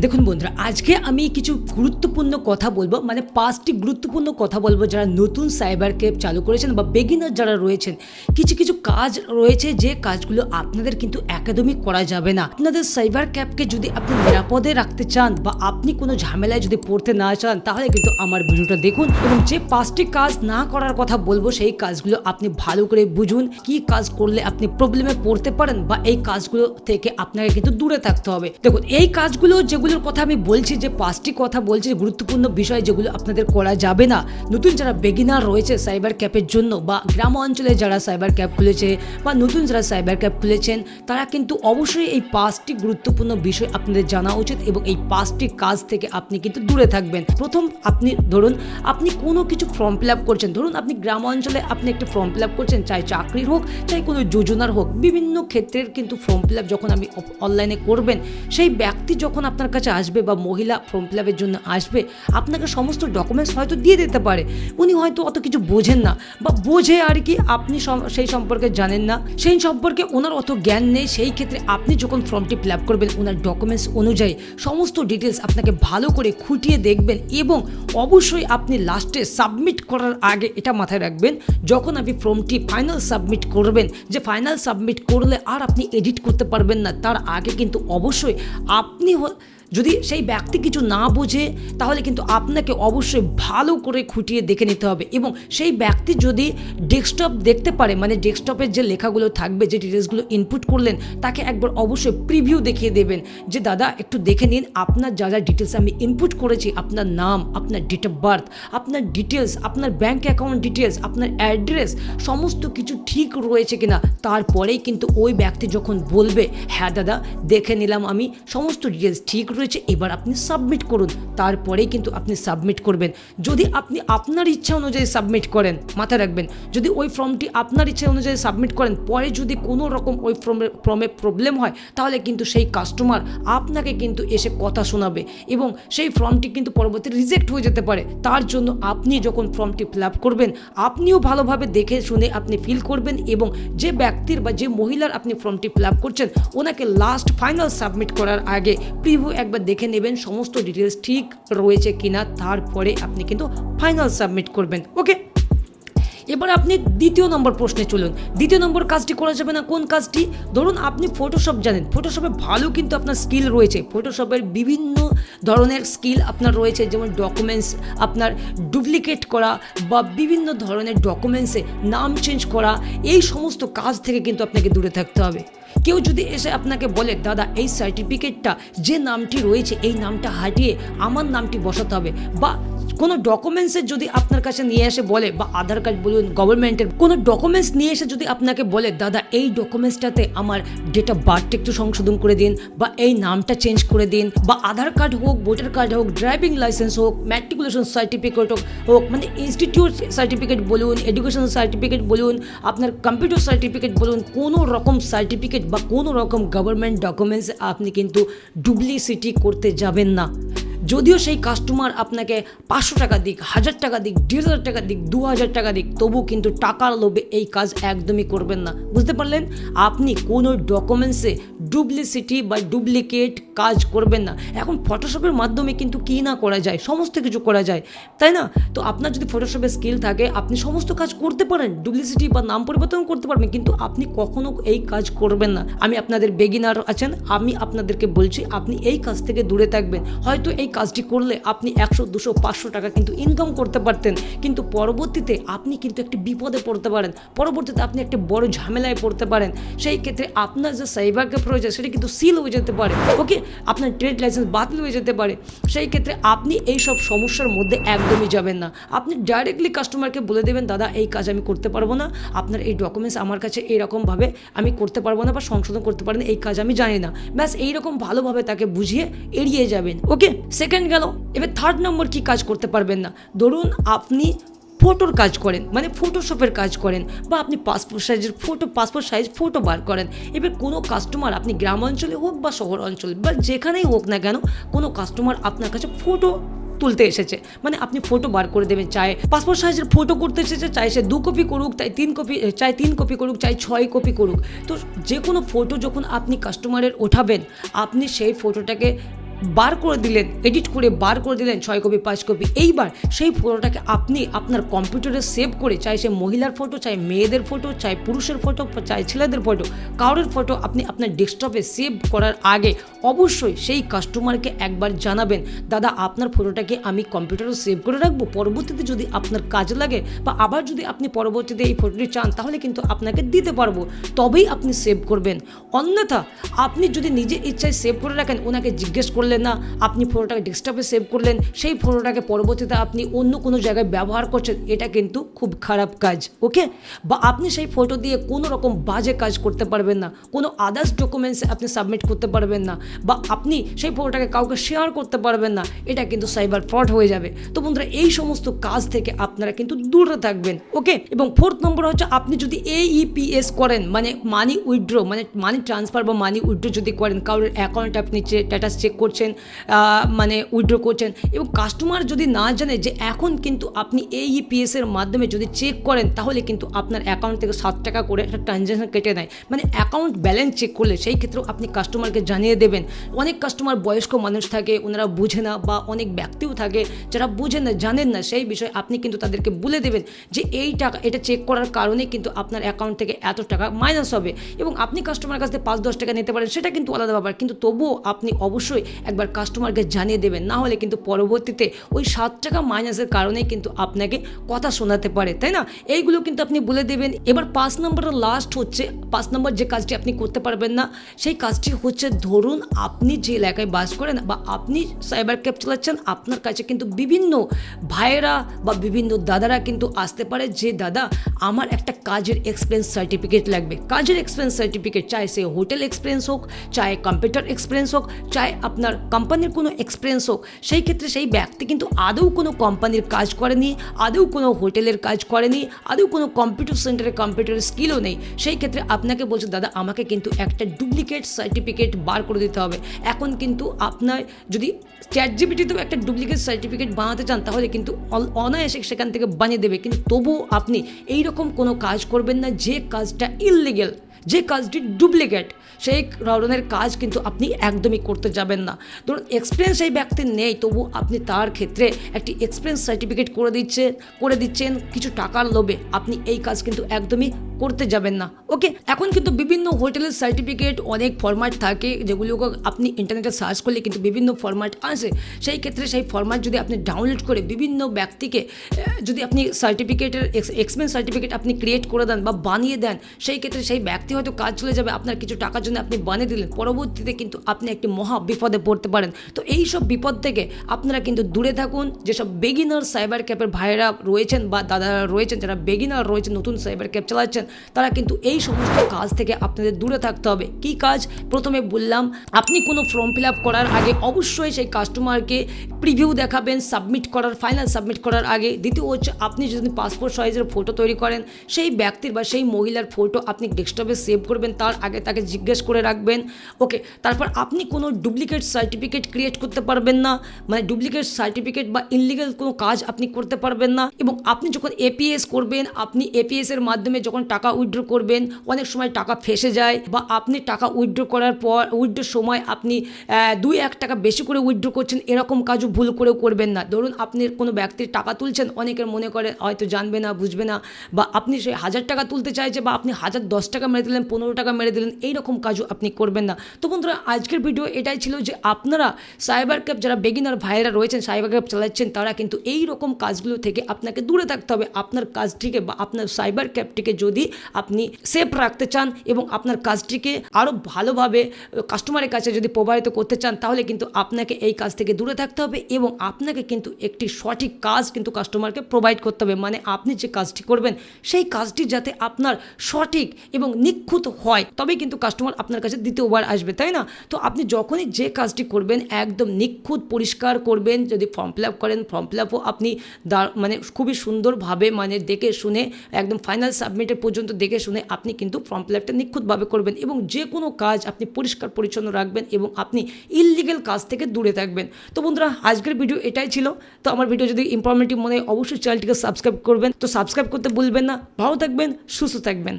দেখুন বন্ধুরা, আজকে আমি কিছু গুরুত্বপূর্ণ কথা বলবো, মানে 5টি গুরুত্বপূর্ণ কথা বলবো যারা নতুন সাইবার ক্যাফ চালু করেছেন বা বেগিনার যারা রয়েছেন। কিছু কাজ রয়েছে যে কাজগুলো আপনাদের কিন্তু একদমই করা যাবে না। আপনাদের সাইবার ক্যাফকে যদি আপনি নিরাপদে রাখতে চান বা আপনি কোনো ঝামেলায় যদি পড়তে না চান, তাহলে কিন্তু আমার ভিডিওটা দেখুন এবং যে 5টি কাজ না করার কথা বলবো সেই কাজগুলো আপনি ভালো করে বুঝুন। কি কাজ করলে আপনি প্রবলেমে পড়তে পারেন বা এই কাজগুলো থেকে আপনাকে কিন্তু দূরে থাকতে হবে। দেখুন, এই কাজগুলো যেগুলোর কথা আমি বলছি, যে 5টি কথা বলছি, গুরুত্বপূর্ণ বিষয় যেগুলো আপনাদের করা যাবে না। নতুন যারা বেগিনার রয়েছে সাইবার ক্যাফের জন্য, বা গ্রাম অঞ্চলে যারা সাইবার ক্যাফ খুলেছে বা নতুন যারা সাইবার ক্যাফ খুলেছেন, তারা কিন্তু অবশ্যই এই 5টি গুরুত্বপূর্ণ বিষয় আপনাদের জানা উচিত এবং এই 5টি কাজ থেকে আপনি কিন্তু দূরে থাকবেন। প্রথম, আপনি ধরুন আপনি কোনো কিছু ফর্ম ফিল আপ করছেন। ধরুন আপনি গ্রাম অঞ্চলে আপনি একটা ফর্ম ফিল আপ করছেন, চাই চাকরির হোক, চাই কোনো যোজনার হোক, বিভিন্ন ক্ষেত্রের কিন্তু ফর্ম ফিল আপ যখন আপনি অনলাইনে করবেন, সেই ব্যক্তি যখন আপনার কাছে আসবে বা মহিলা ফর্ম ফিল আপের জন্য আসবে, আপনাকে সমস্ত ডকুমেন্টস হয়তো দিয়ে দিতে পারে। উনি হয়তো অত কিছু বোঝেন না বা বোঝে আর কি, আপনি সেই সম্পর্কে জানেন না, সেই সম্পর্কে ওনার অত জ্ঞান নেই। সেই ক্ষেত্রে আপনি যখন ফর্মটি ফিল আপ করবেন, ওনার ডকুমেন্টস অনুযায়ী সমস্ত ডিটেলস আপনাকে ভালো করে খুঁটিয়ে দেখবেন এবং অবশ্যই আপনি লাস্টে সাবমিট করার আগে এটা মাথায় রাখবেন, যখন আপনি ফর্মটি ফাইনাল সাবমিট করবেন, যে ফাইনাল সাবমিট করলে আর আপনি এডিট করতে পারবেন না, তার আগে কিন্তু অবশ্যই আপনি যদি সেই ব্যক্তি কিছু না বোঝে, তাহলে কিন্তু আপনাকে অবশ্যই ভালো করে খুঁটিয়ে দেখে নিতে হবে। এবং সেই ব্যক্তি যদি ডেস্কটপ দেখতে পারে, মানে ডেস্কটপের যে লেখাগুলো থাকবে, যে ডিটেলসগুলো ইনপুট করলেন, তাকে একবার অবশ্যই প্রিভিউ দেখিয়ে দেবেন, যে দাদা একটু দেখে নিন আপনার যা যা ডিটেলস আমি ইনপুট করেছি, আপনার নাম, আপনার ডেট অফ বার্থ, আপনার ডিটেলস, আপনার ব্যাঙ্ক অ্যাকাউন্ট ডিটেলস, আপনার অ্যাড্রেস, সমস্ত কিছু ঠিক রয়েছে কিনা। তারপরেই কিন্তু ওই ব্যক্তি যখন বলবে হ্যাঁ দাদা দেখে নিলাম আমি, সমস্ত ডিটেলস ঠিক রয়েছে, এবার আপনি সাবমিট করুন, তারপরেই কিন্তু আপনি সাবমিট করবেন। যদি আপনি আপনার ইচ্ছা অনুযায়ী সাবমিট করেন, মাথায় রাখবেন, যদি ওই ফর্মটি আপনার ইচ্ছা অনুযায়ী সাবমিট করেন, পরে যদি কোনো রকম ওই ফর্মে প্রবলেম হয়, তাহলে কিন্তু সেই কাস্টমার আপনাকে কিন্তু এসে কথা শোনাবে এবং সেই ফর্মটি কিন্তু পরবর্তী রিজেক্ট হয়ে যেতে পারে। তার জন্য আপনি যখন ফর্মটি ফিল আপ করবেন, আপনিও ভালোভাবে দেখে শুনে আপনি ফিল করবেন এবং যে ব্যক্তির বা যে মহিলার আপনি ফর্মটি ফিল আপ করছেন, ওনাকে লাস্ট ফাইনাল সাবমিট করার আগে প্রিভিউ একবার দেখে নেবেন সমস্ত ডিটেলস ঠিক রয়েছে কিনা, তারপরে আপনি কিন্তু ফাইনাল সাবমিট করবেন। ওকে, এবার আপনি দ্বিতীয় নম্বর প্রশ্নে চলুন। দ্বিতীয় নম্বর কাজটি করা যাবে না। কোন কাজটি? ধরুন আপনি ফটোশপ জানেন, ফটোশপে ভালো কিন্তু আপনার স্কিল রয়েছে, ফটোশপের বিভিন্ন ধরনের স্কিল আপনার রয়েছে, যেমন ডকুমেন্টস আপনার ডুপ্লিকেট করা বা বিভিন্ন ধরনের ডকুমেন্টসে নাম চেঞ্জ করা, এই সমস্ত কাজ থেকে কিন্তু আপনাকে দূরে থাকতে হবে। কেউ যদি এসে আপনাকে বলে দাদা এই সার্টিফিকেটটা যে নামটি রয়েছে, এই নামটা হাটিয়ে আমার নামটি বসাতে হবে, বা কোনো ডকুমেন্টসের যদি আপনার কাছে নিয়ে এসে বলে, বা আধার কার্ড বলুন, গভর্নমেন্টের কোনো ডকুমেন্টস নিয়ে এসে যদি আপনাকে বলে দাদা এই ডকুমেন্টসটাতে আমার ডেট অফ বার্থটা একটু সংশোধন করে দিন, বা এই নামটা চেঞ্জ করে দিন, বা আধার কার্ড হোক, ভোটার কার্ড হোক, ড্রাইভিং লাইসেন্স হোক, ম্যাট্রিকুলেশন সার্টিফিকেট হোক, মানে ইনস্টিটিউট সার্টিফিকেট বলুন, এডুকেশন সার্টিফিকেট বলুন, আপনার কম্পিউটার সার্টিফিকেট বলুন, কোনো রকম সার্টিফিকেট বা কোনো রকম গভর্নমেন্ট ডকুমেন্টস আপনি কিন্তু ডুপ্লিসিটি করতে যাবেন না। যদিও সেই কাস্টমার আপনাকে 500 টাকা দিক, 1000 টাকা দিক, 1500 টাকা দিক, 2000 টাকা দিক, তবু কিন্তু টাকার লোভে এই কাজ একদমই করবেন না। বুঝতে পারলেন? আপনি কোনো ডকুমেন্টসে ডুপ্লিসিটি বা ডুপ্লিকেট কাজ করবেন না। এখন ফটোশপের মাধ্যমে কিন্তু কী না করা যায়, সমস্ত কিছু করা যায়, তাই না? তো আপনার যদি ফটোশপের স্কিল থাকে, আপনি সমস্ত কাজ করতে পারেন, ডুপ্লিসিটি বা নাম পরিবর্তন করতে পারবেন, কিন্তু আপনি কখনো এই কাজ করবেন না। আমি আপনাদের বেগিনার আছেন, আমি আপনাদেরকে বলছি আপনি এই কাজ থেকে দূরে থাকবেন। হয়তো এই কাজটি করলে আপনি 100, 200, 500 টাকা কিন্তু ইনকাম করতে পারতেন, কিন্তু পরবর্তীতে আপনি কিন্তু একটি বিপদে পড়তে পারেন, পরবর্তীতে আপনি একটি বড় ঝামেলায় পড়তে পারেন। সেই ক্ষেত্রে আপনার যে সাইবার ক্যাফ রয়েছে সেটা কিন্তু সিল হয়ে যেতে পারে। ওকে, আপনার ট্রেড লাইসেন্স বাতিল হয়ে যেতে পারে। সেই ক্ষেত্রে আপনি এই সব সমস্যার মধ্যে একদমই যাবেন না। আপনি ডাইরেক্টলি কাস্টমারকে বলে দেবেন দাদা এই কাজ আমি করতে পারবো না, আপনার এই ডকুমেন্টস আমার কাছে এইরকমভাবে আমি করতে পারবো না বা সংশোধন করতে পারেন, এই কাজ আমি জানি না, ব্যাস এইরকম ভালোভাবে তাকে বুঝিয়ে এড়িয়ে যাবেন। ওকে, সেকেন্ড গেল। এবার থার্ড নম্বর কি কাজ করতে পারবেন না? ধরুন আপনি ফটোর কাজ করেন, মানে ফটোশপের কাজ করেন, বা আপনি পাসপোর্ট সাইজ ফটো বার করেন। এবার কোনো কাস্টমার, আপনি গ্রাম অঞ্চলে হোক বা শহর অঞ্চলে বা যেখানেই হোক না কেন, কোনো কাস্টমার আপনার কাছে ফটো তুলতে এসেছে, মানে আপনি ফটো বার করে দেবেন, চাই পাসপোর্ট সাইজের ফটো করতে এসেছে, চাই সে 2 কপি করুক, চাই 3 কপি করুক, চাই 6 কপি করুক। তো যে কোনো ফটো যখন আপনি কাস্টমারের ওঠাবেন, আপনি সেই ফটোটাকে বার করে দিলেন, এডিট করে বার করে দিলেন 6 কপি 5 কপি। এইবার সেই ফটোটাকে আপনি আপনার কম্পিউটারে সেভ করে, চাই সে মহিলার ফটো, চাই মেয়েদের ফটো, চাই পুরুষের ফটো, চাই ছেলেদের ফটো, কারোর ফটো আপনি আপনার ডেস্কটপে সেভ করার আগে অবশ্যই সেই কাস্টমারকে একবার জানাবেন, দাদা আপনার ফটোটাকে আমি কম্পিউটারে সেভ করে রাখবো, পরবর্তীতে যদি আপনার কাজে লাগে বা আবার যদি আপনি পরবর্তীতে এই ফটোটি চান তাহলে কিন্তু আপনাকে দিতে পারবো, তবেই আপনি সেভ করবেন। অন্যথা আপনি যদি নিজে ইচ্ছায় সেভ করে রাখেন, ওনাকে জিজ্ঞেস করলেন না, আপনি ফটোটাকে ডেস্কটপে সেভ করলেন, সেই ফটোটাকে পরবর্তীতে আপনি অন্য কোনো জায়গায় ব্যবহার করছেন, এটা কিন্তু খুব খারাপ কাজ। ওকে, বা আপনি সেই ফটো দিয়ে কোনো রকম বাজে কাজ করতে পারবেন না, কোনো আদার্স ডকুমেন্টস আপনি সাবমিট করতে পারবেন না, বা আপনি সেই ফটোটাকে কাউকে শেয়ার করতে পারবেন না, এটা কিন্তু সাইবার ফ্রড হয়ে যাবে। তো বন্ধুরা এই সমস্ত কাজ থেকে আপনারা কিন্তু দূরে থাকবেন। ওকে, এবং 4th নম্বর হচ্ছে আপনি যদি AEPS করেন, মানে মানি উইথড্র, মানে মানি ট্রান্সফার বা মানি উইথড্র যদি করেন, কারোর অ্যাকাউন্ট আপনি স্ট্যাটাস চেক করছেন, মানে উইথড্র করছেন, এবং কাস্টমার যদি না জানে যে এখন কিন্তু আপনি AEPS এর মাধ্যমে যদি চেক করেন তাহলে কিন্তু আপনার অ্যাকাউন্ট থেকে 7 টাকা করে একটা ট্রানজ্যাকশন কেটে নেয়, মানে অ্যাকাউন্ট ব্যালেন্স চেক করলে সেই ক্ষেত্রেও আপনি কাস্টমারকে জানিয়ে দেবেন। অনেক কাস্টমার বয়স্ক মানুষ থাকে, ওনারা বুঝে না, বা অনেক ব্যক্তিও থাকে যারা বুঝেন না, জানেন না সেই বিষয়ে, আপনি কিন্তু তাদেরকে বলে দেবেন যে এই টাকা এটা চেক করার কারণে কিন্তু আপনার অ্যাকাউন্ট থেকে এত টাকা মাইনাস হবে, এবং আপনি কাস্টমারের কাছ থেকে 5-10 টাকা নিতে পারেন, সেটা কিন্তু আলাদা ব্যাপার, কিন্তু তবুও আপনি অবশ্যই একবার কাস্টমারকে জানিয়ে দেবেন, না হলে কিন্তু পরবর্তীতে ওই 7 টাকা মাইনাসের কারণেই কিন্তু আপনাকে কথা শোনাতে পারে, তাই না? এইগুলো কিন্তু আপনি বলে দেবেন। এবার 5 নম্বরের লাস্ট হচ্ছে, 5 নম্বর যে কাজটি আপনি করতে পারবেন না সেই কাজটি হচ্ছে, ধরুন আপনি যে এলাকায় বাস করেন বা আপনি সাইবার ক্যাফ চালাচ্ছেন, আপনার কাছে কিন্তু বিভিন্ন ভাইয়েরা বা বিভিন্ন দাদারা কিন্তু আসতে পারে যে দাদা আমার একটা কাজের এক্সপিরিয়েন্স সার্টিফিকেট লাগবে। কাজের এক্সপিরিয়েন্স সার্টিফিকেট চাই সে হোটেল এক্সপিরিয়েন্স হোক, চাই কম্পিউটার এক্সপিরিয়েন্স হোক, চাই আপনার কোম্পানির কোনো এক্সপিরিয়েন্স হোক। সেই ক্ষেত্রে সেই ব্যক্তি কিন্তু আদৌ কোনো কোম্পানির কাজ করেনি, আদৌ কোনো হোটেলের কাজ করেনি, আদৌ কোনো কম্পিউটার সেন্টারে কম্পিউটারের স্কিলও নেই। সেই ক্ষেত্রে আপনাকে বলছে দাদা আমাকে কিন্তু একটা ডুপ্লিকেট সার্টিফিকেট বার করে দিতে হবে। এখন কিন্তু আপনার যদি ChatGPT-তেও একটা ডুপ্লিকেট সার্টিফিকেট বানাতে চান তাহলে কিন্তু অনায়াসে সেখান থেকে বানিয়ে দেবে, কিন্তু তবুও আপনি এইরকম কোনো কাজ করবেন না যে কাজটা ইললিগ্যাল, যে কাজটি ডুপ্লিকেট, সেই ধরনের কাজ কিন্তু আপনি একদমই করতে যাবেন না। ধরুন এক্সপিরিয়েন্স এই ব্যক্তির নেই, তবু আপনি তার ক্ষেত্রে একটি এক্সপিরিয়েন্স সার্টিফিকেট করে দিচ্ছেন কিছু টাকার লোভে, আপনি এই কাজ কিন্তু একদমই করতে যাবেন না। ওকে, এখন কিন্তু বিভিন্ন হোটেলের সার্টিফিকেট অনেক ফরম্যাট থাকে, যেগুলোকে আপনি ইন্টারনেটে সার্চ করলে কিন্তু বিভিন্ন ফরম্যাট আসে। সেই ক্ষেত্রে সেই ফরম্যাট যদি আপনি ডাউনলোড করে বিভিন্ন ব্যক্তিকে যদি আপনি সার্টিফিকেটের এক্সপিরিয়েন্স সার্টিফিকেট আপনি ক্রিয়েট করে দেন বা বানিয়ে দেন, সেই ক্ষেত্রে সেই ব্যক্তি হয়তো কাজ চলে যাবে, আপনার কিছু টাকার জন্য আপনি বানিয়ে দিলেন, পরবর্তীতে কিন্তু আপনি একটি মহা বিপদে পড়তে পারেন। তো এই সব বিপদ থেকে আপনারা কিন্তু দূরে থাকুন। যেসব বেগিনার সাইবার ক্যাফের ভাইয়েরা রয়েছেন বা দাদারা রয়েছেন, যারা বেগিনার রয়েছেন, নতুন সাইবার ক্যাফ চালাচ্ছেন, তারা কিন্তু এই সমস্ত কাজ থেকে আপনাদের দূরে থাকতে হবে। কি কাজ? প্রথমে বললাম আপনি কোনো ফর্ম ফিল আপ করার আগে অবশ্যই সেই কাস্টমারকে প্রিভিউ দেখাবেন সাবমিট করার, ফাইনাল সাবমিট করার আগে। দ্বিতীয় হচ্ছে আপনি যদি পাসপোর্ট সাইজের ফটো তৈরি করেন, সেই ব্যক্তির বা সেই মহিলার ফটো আপনি ডেস্কটপে সেভ করবেন, তার আগে তাকে জিজ্ঞেস করে রাখবেন। ওকে, তারপর আপনি কোনো ডুপ্লিকেট সার্টিফিকেট ক্রিয়েট করতে পারবেন না, মানে ডুপ্লিকেট সার্টিফিকেট বা ইনলিগাল কোনো কাজ আপনি করতে পারবেন না। এবং আপনি যখন APS করবেন, আপনি APS এর মাধ্যমে যখন টাকা উইথড্র করবেন, অনেক সময় টাকা ফেসে যায়, বা আপনি টাকা উইথড্র করার পর উইথড্রোর সময় আপনি 2-1 টাকা বেশি করে উইথড্র করছেন, এরকম কাজও ভুল করেও করবেন না। ধরুন আপনি কোনো ব্যক্তির টাকা তুলছেন, অনেকের মনে করে হয়তো জানবে না, বুঝবে না, বা আপনি সেই 1000 টাকা তুলতে চাইছে, বা আপনি 1010 টাকা মেরে দিলেন, 15 টাকা মেরে দিলেন, এইরকম কাজও আপনি করবেন না। তো বন্ধুরা আজকের ভিডিও এটাই ছিল যে আপনারা সাইবার ক্যাফ যারা বেগিনার ভাইয়েরা রয়েছেন, সাইবার ক্যাফ চালাচ্ছেন, তারা কিন্তু এই রকম কাজগুলো থেকে আপনাকে দূরে থাকতে হবে। আপনার কাজটিকে বা আপনার সাইবার ক্যাফটিকে যদি আপনি সেফ রাখতে চান এবং আপনার কাজটিকে আরও ভালোভাবে কাস্টমারের কাছে যদি প্রবাহিত করতে চান, তাহলে কিন্তু আপনাকে এই কাজ থেকে দূরে থাকতে হবে এবং আপনাকে কিন্তু একটি সঠিক কাজ কিন্তু কাস্টমারকে প্রোভাইড করতে হবে। মানে আপনি যে কাজটি করবেন সেই কাজটি যাতে আপনার সঠিক এবং নিখুঁত হয়, তবেই কিন্তু কাস্টমার আপনার কাছে দ্বিতীয়বার আসবে, তাই না? তো আপনি যখনই যে কাজটি করবেন একদম নিখুঁত পরিষ্কার করবেন। যদি ফর্ম ফিল আপ করেন, ফর্ম ফিল আপও আপনি মানে খুবই সুন্দরভাবে মানে দেখে শুনে একদম ফাইনাল সাবমিটের পর্যন্ত দেখে শুনে আপনি কিন্তু ফর্ম ফিল আপটা নিখুঁতভাবে করবেন, এবং যে কোনো কাজ আপনি পরিষ্কার পরিচ্ছন্ন রাখবেন এবং আপনি ইললিগ্যাল কাজ থেকে দূরে থাকবেন। তো বন্ধুরা আজকের ভিডিও এটাই ছিল। তো আমার ভিডিও যদি ইনফরমেটিভ মনে হয় অবশ্যই চ্যানেলটিকে সাবস্ক্রাইব করবেন। তো সাবস্ক্রাইব করতে ভুলবেন না। ভালো থাকবেন, সুস্থ থাকবেন।